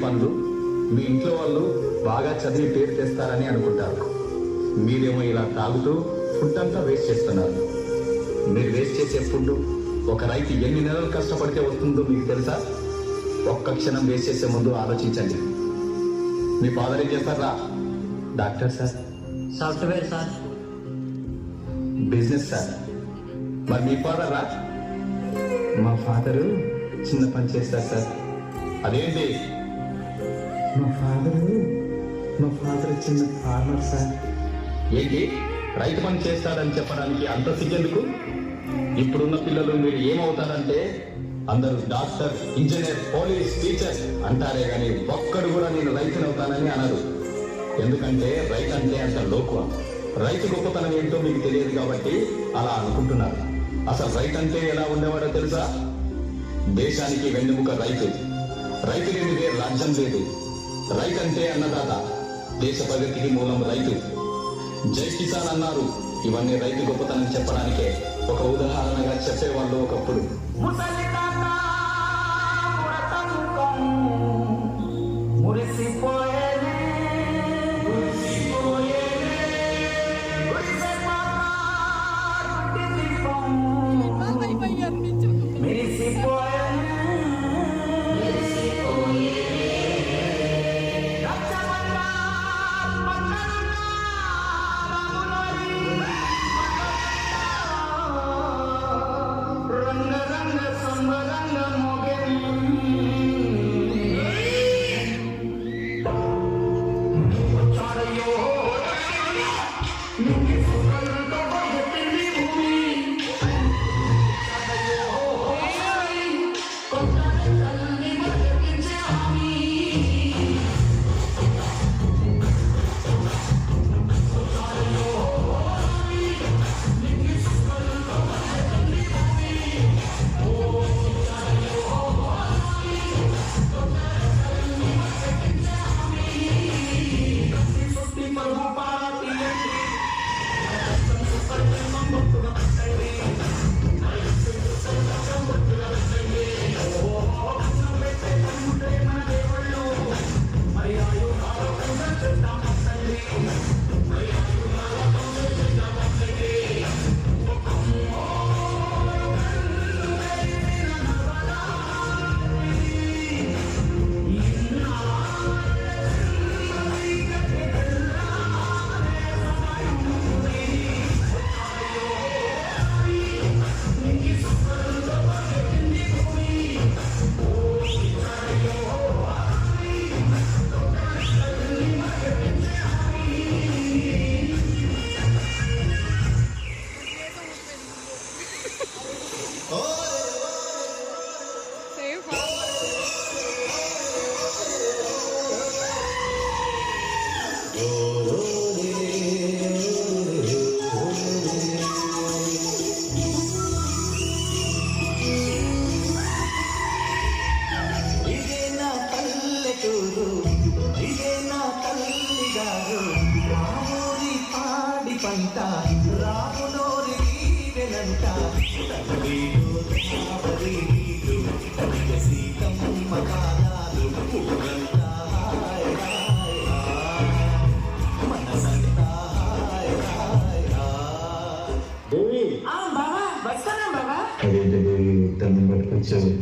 పనులు మీ ఇంట్లో వాళ్ళు బాగా చదివి పేరు తెస్తారని అనుకుంటారు. మీరేమో ఇలా తాగుతూ ఫుడ్ అంతా వేస్ట్ చేస్తున్నారు. మీరు వేస్ట్ చేసే ఫుడ్ ఒక రైతు ఎన్ని నెలలు కష్టపడితే వస్తుందో మీకు తెలుసా? ఒక్క క్షణం వేస్ట్ చేసే ముందు ఆలోచించండి. మీ ఫాదర్ ఏం చేస్తారా? Doctor sir. Software sir. Business sir. మరి మీ ఫాదర్ రా? మా ఫాదరు చిన్న పని చేస్తారు సార్. అదేంటి? మా ఫాదర్ చిన్న ఫార్మర్ సార్. ఏంటి రైతు పని చేస్తాడని చెప్పడానికి అంత సిగ్గెందుకు? ఇప్పుడున్న పిల్లలు మీరు ఏమవుతారంటే అందరూ డాక్టర్, ఇంజనీర్, పోలీస్, టీచర్ అంటారే కానీ ఒక్కడు కూడా నేను రైతుని అవుతానని అనరు. ఎందుకంటే రైతు అంటే అంత లోకువ. రైతు గొప్పతనం ఏంటో మీకు తెలియదు కాబట్టి అలా అనుకుంటున్నారు. అసలు రైతు అంటే ఎలా ఉండేవాడో తెలుసా? దేశానికి వెన్నెముక రైతు. రైతు లేనిదే రాజ్యం లేదు. రైతు అంటే అన్నదాత. దేశ ప్రగతికి మూలం రైతు. జై కిసాన్ అన్నారు. ఇవన్నీ రైతు గొప్పతనం చెప్పడానికే ఒక ఉదాహరణగా చెప్పేవాళ్ళు ఒకప్పుడు.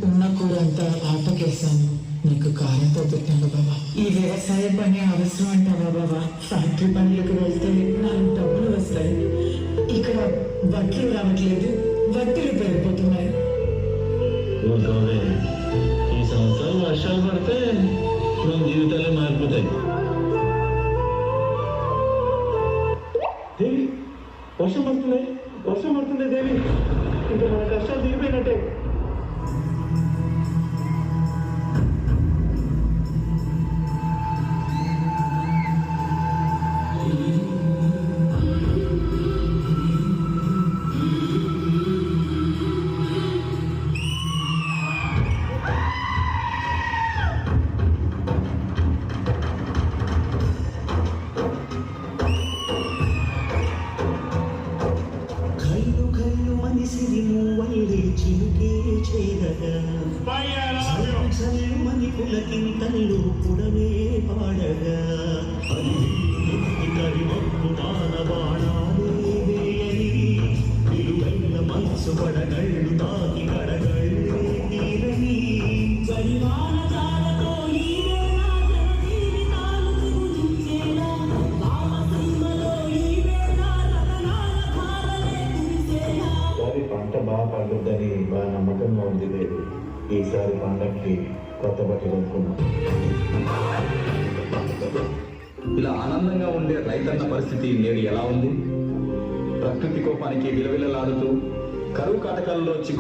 ఉన్న కూడా అంతా ఆటకేసాను. నీకు కారంతో పెట్టాను బాబా. ఈ వ్యవసాయ పని అవసరం అంటావా బాబా? ఫ్యాక్టరీ పనులకు వెళ్తే నాకు డబ్బులు వస్తాయి. ఇక్కడ వడ్లు రావట్లేదు, వడ్డీలు పెరిగిపోతున్నాయి. ఈ సంవత్సరం వర్షాలు పడితే మన జీవితాలే మారిపోతాయి. దేవి వర్షం పడుతుంది దేవి. ఇంకా మన కష్టాలు దిగిపోయినట్టే. మనిషిని నువ్వైరే చిలుకే చేరగా చల్లుమని పులకింతలు పుడమే పాడగా కరిమప్పు తాన బాణాలే వేయని నిలువెల్ల మనసు పడగళ్ళు తాకి కడగళ్ళే తీరని పరిమాణ జాలతో ఈ వేళ జనజీవితాలు తిరుగుచేలా రామసింహలో ఈ వేళ రతనాల ధారలే కురిసేలా ఈసారి పంట బాగా పండుద్దని బాగా నమ్మకంగా ఉంది లేదు. ఈసారి పండక్కి కొత్త బట్టలు కొనుక్కున్నాం. ఇలా ఆనందంగా ఉండే రైతన్న పరిస్థితి నేడు ఎలా ఉంది? ప్రకృతి కోపానికి విలవిలలాడుతూ కరువు కాటకాల్లో చిక్కు